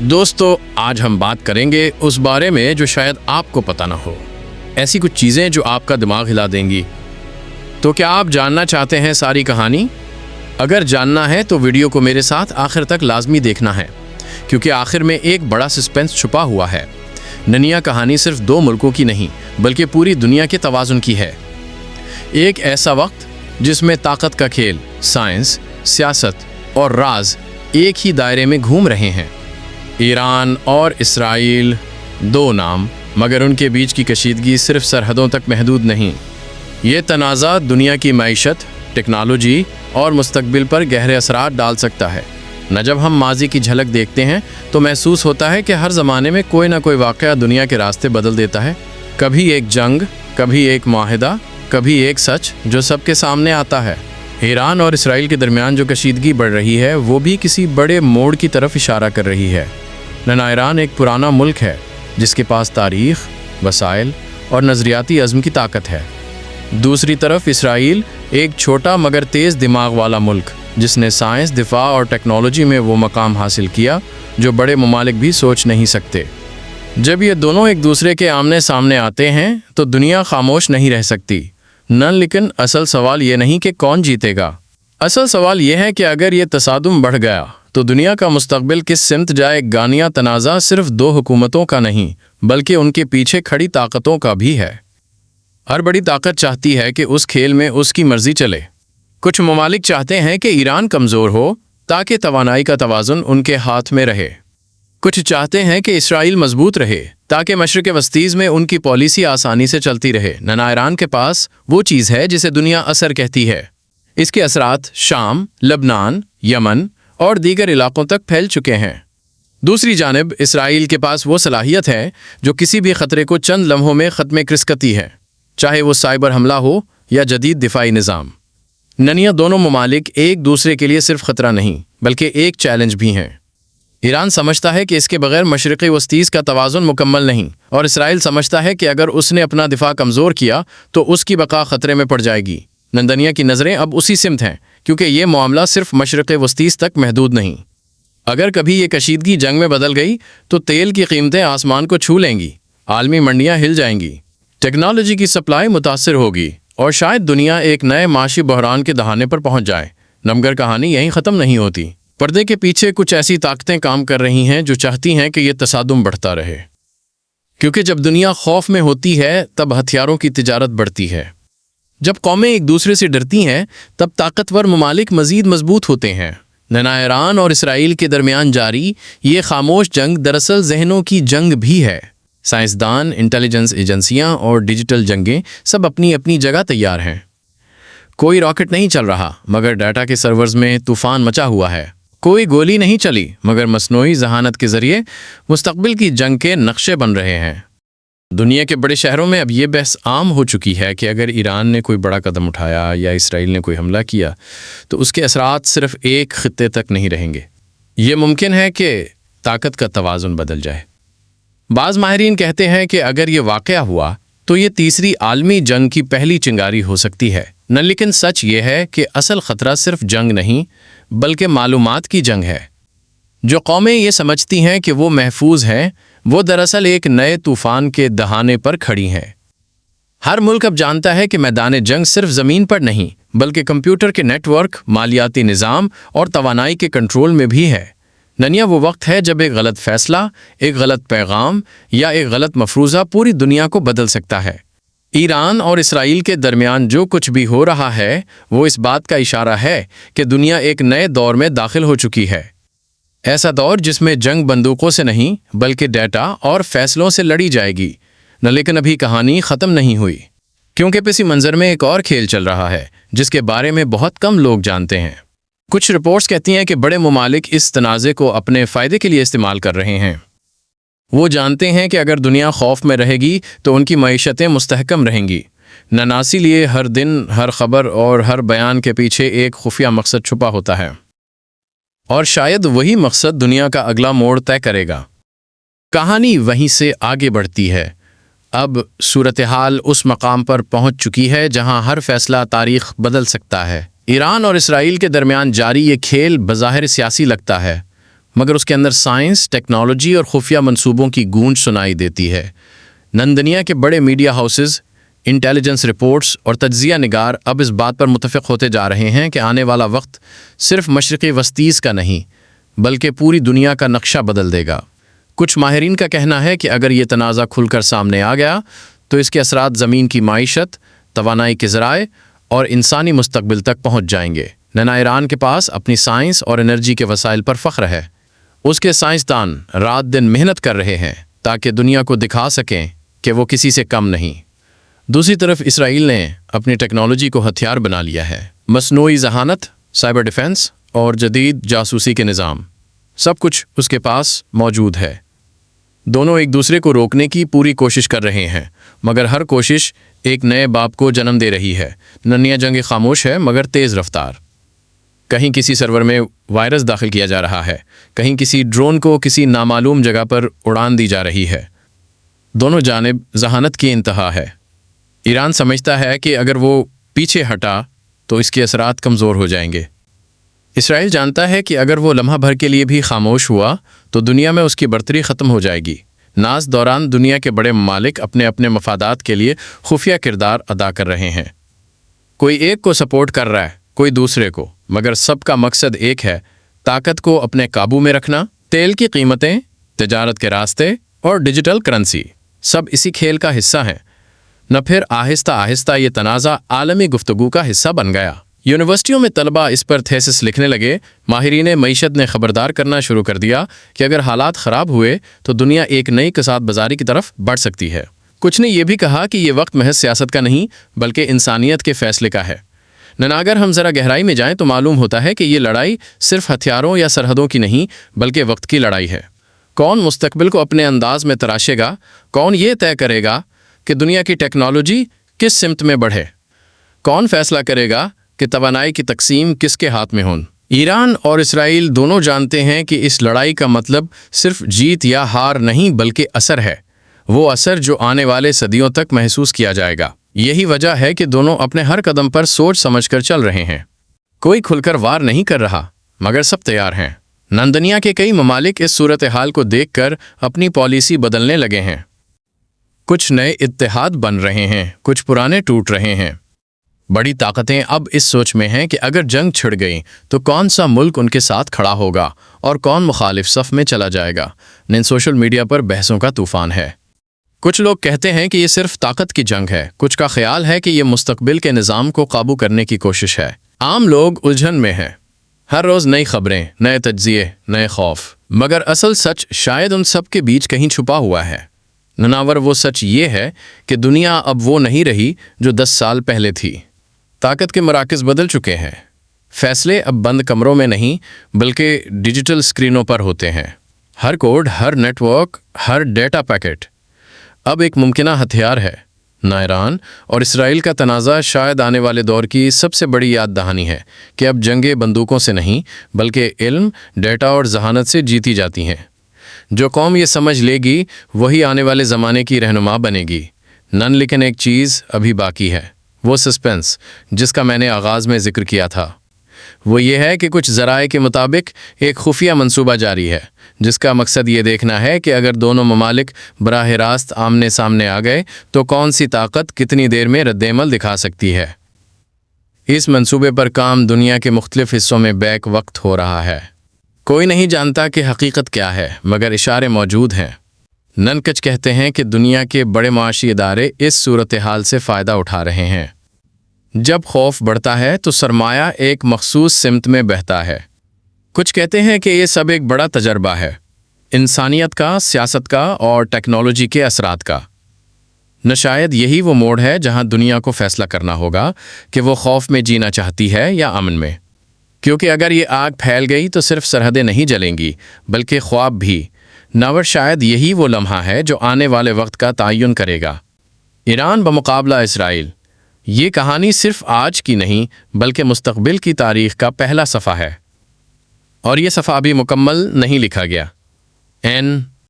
दोस्तों, आज हम बात करेंगे उस बारे में जो शायद आपको पता ना हो। ऐसी कुछ चीज़ें जो आपका दिमाग हिला देंगी। तो क्या आप जानना चाहते हैं सारी कहानी? अगर जानना है तो वीडियो को मेरे साथ आखिर तक लाजमी देखना है, क्योंकि आखिर में एक बड़ा सस्पेंस छुपा हुआ है। ननिया कहानी सिर्फ दो मुल्कों की नहीं, बल्कि पूरी दुनिया के तवाज़ुन की है। एक ऐसा वक्त जिसमें ताकत का खेल, साइंस, सियासत और राज एक ही दायरे में घूम रहे हैं। ईरान और इसराइल, दो नाम, मगर उनके बीच की कशीदगी सिर्फ सरहदों तक महदूद नहीं। ये तनाज़ा दुनिया की मईशत, टेक्नोलॉजी और मुस्तकबिल पर गहरे असरात डाल सकता है। न जब हम माजी की झलक देखते हैं तो महसूस होता है कि हर ज़माने में कोई ना कोई वाक़या दुनिया के रास्ते बदल देता है। कभी एक जंग, कभी एक माहिदा, कभी एक सच जो सबके सामने आता है। ईरान और इसराइल के दरमियान जो कशीदगी बढ़ रही है वो भी किसी बड़े मोड़ की तरफ इशारा कर रही है। ईरान एक पुराना मुल्क है जिसके पास तारीख़, वसाइल और नज़रियाती अज़्म की ताकत है। दूसरी तरफ इसराइल एक छोटा मगर तेज़ दिमाग वाला मुल्क जिसने साइंस, दिफा और टेक्नोलॉजी में वो मकाम हासिल किया जो बड़े ममालिक भी सोच नहीं सकते। जब ये दोनों एक दूसरे के आमने सामने आते हैं तो दुनिया खामोश नहीं रह सकती। लेकिन असल सवाल ये नहीं कि कौन जीतेगा। असल सवाल ये है कि अगर ये तसादुम बढ़ गया तो दुनिया का मुस्तकबिल किस सिमत जाए। गानिया तनाज़ा सिर्फ दो हुकूमतों का नहीं, बल्कि उनके पीछे खड़ी ताकतों का भी है। हर बड़ी ताकत चाहती है कि उस खेल में उसकी मर्जी चले। कुछ ममालिक चाहते हैं कि ईरान कमज़ोर हो ताकि तवानाई का तवाज़ुन उनके हाथ में रहे। कुछ चाहते हैं कि इसराइल मजबूत रहे ताकि मशरिक़ वस्तीज़ में उनकी पॉलिसी आसानी से चलती रहे। ईरान के पास वो चीज़ है जिसे दुनिया असर कहती है। इसके असरात शाम, लबनान, यमन और दीगर इलाकों तक फैल चुके हैं। दूसरी जानिब इसराइल के पास वो सलाहियत है जो किसी भी ख़तरे को चंद लम्हों में ख़त्म कर सकती है, चाहे वो साइबर हमला हो या जदीद दिफाई निज़ाम। दोनों ममालिक एक दूसरे के लिए सिर्फ ख़तरा नहीं, बल्कि एक चैलेंज भी हैं। ईरान समझता है कि इसके बगैर मशरिक़ वस्तीज़ का तवाज़ुन मुकम्मल नहीं, और इसराइल समझता है कि अगर उसने अपना दिफा कमज़ोर किया तो उसकी बका ख़तरे में पड़ जाएगी। दुनिया की नज़रें अब उसी सिमत हैं, क्योंकि ये मामला सिर्फ मशरिक़ वस्तीज़ तक महदूद नहीं। अगर कभी ये कशीदगी जंग में बदल गई तो तेल की कीमतें आसमान को छू लेंगी, आलमी मंडियाँ हिल जाएंगी, टेक्नोलॉजी की सप्लाई मुतासर होगी और शायद दुनिया एक नए माशी बहरान के दहाने पर पहुँच जाए। मगर कहानी यहीं ख़त्म नहीं होती। पर्दे के पीछे कुछ ऐसी ताकतें काम कर रही हैं जो चाहती हैं कि यह तसादुम बढ़ता रहे, क्योंकि जब दुनिया खौफ में होती है तब हथियारों की तिजारत बढ़ती है। जब कौमें एक दूसरे से डरती हैं तब ताकतवर ममालिक मज़ीद मजबूत होते हैं। ईरान और इसराइल के दरमियान जारी ये खामोश जंग दरअसल जहनों की जंग भी है। साइंसदान, इंटेलिजेंस एजेंसियां और डिजिटल जंगें सब अपनी अपनी जगह तैयार हैं। कोई रॉकेट नहीं चल रहा, मगर डाटा के सर्वर्स में तूफान मचा हुआ है। कोई गोली नहीं चली, मगर मसनूई जहानत के ज़रिए मुस्तकबिल की जंग के नक्शे बन रहे हैं। दुनिया के बड़े शहरों में अब ये बहस आम हो चुकी है कि अगर ईरान ने कोई बड़ा कदम उठाया या इसराइल ने कोई हमला किया तो उसके असरात सिर्फ एक खित्ते तक नहीं रहेंगे। ये मुमकिन है कि ताकत का तवाज़ुन बदल जाए। बाज़ माहिरीन कहते हैं कि अगर ये वाक़या हुआ तो ये तीसरी आलमी जंग की पहली चिंगारी हो सकती है। लेकिन सच ये है कि असल ख़तरा सिर्फ जंग नहीं, बल्कि मालूमात की जंग है। जो कौमें ये समझती हैं कि वो महफूज हैं, वो दरअसल एक नए तूफ़ान के दहाने पर खड़ी हैं। हर मुल्क अब जानता है कि मैदान जंग सिर्फ ज़मीन पर नहीं, बल्कि कंप्यूटर के नेटवर्क, मालियाती निज़ाम और तवानाई के कंट्रोल में भी है। वो वक्त है जब एक गलत फ़ैसला, एक गलत पैगाम या एक गलत मफरूज़ा पूरी दुनिया को बदल सकता है। ईरान और इसराइल के दरमियान जो कुछ भी हो रहा है वो इस बात का इशारा है कि दुनिया एक नए दौर में दाखिल हो चुकी है। ऐसा दौर जिसमें जंग बंदूकों से नहीं, बल्कि डेटा और फैसलों से लड़ी जाएगी। लेकिन अभी कहानी ख़त्म नहीं हुई, क्योंकि पसी मंज़र में एक और खेल चल रहा है जिसके बारे में बहुत कम लोग जानते हैं। कुछ रिपोर्ट्स कहती हैं कि बड़े ममालिक इस तनाज़े को अपने फ़ायदे के लिए इस्तेमाल कर रहे हैं। वो जानते हैं कि अगर दुनिया खौफ में रहेगी तो उनकी मईशतें मुस्तहकम रहेंगी। इसीलिए हर दिन, हर खबर और हर बयान के पीछे एक खुफिया मकसद छुपा होता है, और शायद वही मकसद दुनिया का अगला मोड़ तय करेगा। कहानी वहीं से आगे बढ़ती है। अब सूरत हाल उस मकाम पर पहुंच चुकी है जहां हर फैसला तारीख बदल सकता है। ईरान और इसराइल के दरमियान जारी ये खेल बज़ाहिर सियासी लगता है, مگر اس کے اندر سائنس، ٹیکنالوجی اور خفیہ منصوبوں کی گونج سنائی دیتی ہے۔ دنیا کے بڑے میڈیا ہاؤسز، انٹیلیجنس رپورٹس اور تجزیہ نگار اب اس بات پر متفق ہوتے جا رہے ہیں کہ آنے والا وقت صرف مشرقی وسطیز کا نہیں بلکہ پوری دنیا کا نقشہ بدل دے گا۔ کچھ ماہرین کا کہنا ہے کہ اگر یہ تنازع کھل کر سامنے آ گیا تو اس کے اثرات زمین کی معیشت، توانائی کے ذرائع اور انسانی مستقبل تک پہنچ جائیں گے۔ ایران کے پاس اپنی سائنس اور انرجی کے وسائل پر فخر ہے۔ اس کے سائنسدان رات دن محنت کر رہے ہیں تاکہ دنیا کو دکھا سکیں کہ وہ کسی سے کم نہیں۔ دوسری طرف اسرائیل نے اپنی ٹیکنالوجی کو ہتھیار بنا لیا ہے۔ مصنوعی ذہانت، سائبر ڈیفنس اور جدید جاسوسی کے نظام، سب کچھ اس کے پاس موجود ہے۔ دونوں ایک دوسرے کو روکنے کی پوری کوشش کر رہے ہیں، مگر ہر کوشش ایک نئے باپ کو جنم دے رہی ہے۔ نیا جنگ خاموش ہے مگر تیز رفتار۔ کہیں کسی سرور میں وائرس داخل کیا جا رہا ہے، کہیں کسی ڈرون کو کسی نامعلوم جگہ پر اڑان دی جا رہی ہے۔ دونوں جانب ذہانت کی انتہا ہے۔ ایران سمجھتا ہے کہ اگر وہ پیچھے ہٹا تو اس کے اثرات کمزور ہو جائیں گے۔ اسرائیل جانتا ہے کہ اگر وہ لمحہ بھر کے لیے بھی خاموش ہوا تو دنیا میں اس کی برتری ختم ہو جائے گی۔ ناز دوران دنیا کے بڑے ممالک اپنے اپنے مفادات کے لیے خفیہ کردار ادا کر رہے ہیں۔ کوئی ایک کو سپورٹ کر رہا ہے، کوئی دوسرے کو، مگر سب کا مقصد ایک ہے: طاقت کو اپنے قابو میں رکھنا۔ تیل کی قیمتیں، تجارت کے راستے اور ڈیجیٹل کرنسی سب اسی کھیل کا حصہ ہیں۔ نہ پھر آہستہ آہستہ یہ تنازع عالمی گفتگو کا حصہ بن گیا۔ یونیورسٹیوں میں طلبہ اس پر تھیسس لکھنے لگے۔ ماہرین معیشت نے خبردار کرنا شروع کر دیا کہ اگر حالات خراب ہوئے تو دنیا ایک نئی کساد بازاری کی طرف بڑھ سکتی ہے۔ کچھ نے یہ بھی کہا کہ یہ وقت محض سیاست کا نہیں بلکہ انسانیت کے فیصلے کا ہے۔ اگر ہم ذرا گہرائی میں جائیں تو معلوم ہوتا ہے کہ یہ لڑائی صرف ہتھیاروں یا سرحدوں کی نہیں بلکہ وقت کی لڑائی ہے۔ کون مستقبل کو اپنے انداز میں تراشے گا؟ کون یہ طے کرے گا کہ دنیا کی ٹیکنالوجی کس سمت میں بڑھے؟ کون فیصلہ کرے گا کہ توانائی کی تقسیم کس کے ہاتھ میں ہو؟ ایران اور اسرائیل دونوں جانتے ہیں کہ اس لڑائی کا مطلب صرف جیت یا ہار نہیں بلکہ اثر ہے، وہ اثر جو آنے والے صدیوں تک محسوس کیا جائے گا۔ یہی وجہ ہے کہ دونوں اپنے ہر قدم پر سوچ سمجھ کر چل رہے ہیں۔ کوئی کھل کر وار نہیں کر رہا مگر سب تیار ہیں۔ دنیا کے کئی ممالک اس صورتحال کو دیکھ کر اپنی پالیسی بدلنے لگے ہیں۔ کچھ نئے اتحاد بن رہے ہیں، کچھ پرانے ٹوٹ رہے ہیں۔ بڑی طاقتیں اب اس سوچ میں ہیں کہ اگر جنگ چھڑ گئی تو کون سا ملک ان کے ساتھ کھڑا ہوگا اور کون مخالف صف میں چلا جائے گا۔ سوشل میڈیا پر بحثوں کا طوفان ہے۔ کچھ لوگ کہتے ہیں کہ یہ صرف طاقت کی جنگ ہے، کچھ کا خیال ہے کہ یہ مستقبل کے نظام کو قابو کرنے کی کوشش ہے۔ عام لوگ الجھن میں ہیں، ہر روز نئی خبریں، نئے تجزیے، نئے خوف، مگر اصل سچ شاید ان سب کے بیچ کہیں چھپا ہوا ہے۔ وہ سچ یہ ہے کہ دنیا اب وہ نہیں رہی جو 10 سال پہلے تھی۔ طاقت کے مراکز بدل چکے ہیں۔ فیصلے اب بند کمروں میں نہیں بلکہ ڈیجیٹل سکرینوں پر ہوتے ہیں۔ ہر کوڈ، ہر نیٹ ورک، ہر ڈیٹا پیکٹ اب ایک ممکنہ ہتھیار ہے۔ ایران اور اسرائیل کا تنازع شاید آنے والے دور کی سب سے بڑی یاد دہانی ہے کہ اب جنگیں بندوقوں سے نہیں بلکہ علم، ڈیٹا اور ذہانت سے جیتی جاتی ہیں۔ جو قوم یہ سمجھ لے گی وہی آنے والے زمانے کی رہنما بنے گی۔ لیکن ایک چیز ابھی باقی ہے، وہ سسپنس جس کا میں نے آغاز میں ذکر کیا تھا۔ وہ یہ ہے کہ کچھ ذرائع کے مطابق ایک خفیہ منصوبہ جاری ہے جس کا مقصد یہ دیکھنا ہے کہ اگر دونوں ممالک براہ راست آمنے سامنے آ گئے تو کون سی طاقت کتنی دیر میں رد عمل دکھا سکتی ہے۔ اس منصوبے پر کام دنیا کے مختلف حصوں میں بیک وقت ہو رہا ہے۔ کوئی نہیں جانتا کہ حقیقت کیا ہے مگر اشارے موجود ہیں۔ کچھ کہتے ہیں کہ دنیا کے بڑے معاشی ادارے اس صورتحال سے فائدہ اٹھا رہے ہیں۔ جب خوف بڑھتا ہے تو سرمایہ ایک مخصوص سمت میں بہتا ہے۔ کچھ کہتے ہیں کہ یہ سب ایک بڑا تجربہ ہے، انسانیت کا، سیاست کا اور ٹیکنالوجی کے اثرات کا۔ شاید یہی وہ موڑ ہے جہاں دنیا کو فیصلہ کرنا ہوگا کہ وہ خوف میں جینا چاہتی ہے یا امن میں، کیونکہ اگر یہ آگ پھیل گئی تو صرف سرحدیں نہیں جلیں گی بلکہ خواب بھی۔ شاید یہی وہ لمحہ ہے جو آنے والے وقت کا تعین کرے گا۔ ایران بمقابلہ اسرائیل، یہ کہانی صرف آج کی نہیں بلکہ مستقبل کی تاریخ کا پہلا صفحہ ہے، اور یہ صفحہ ابھی مکمل نہیں لکھا گیا۔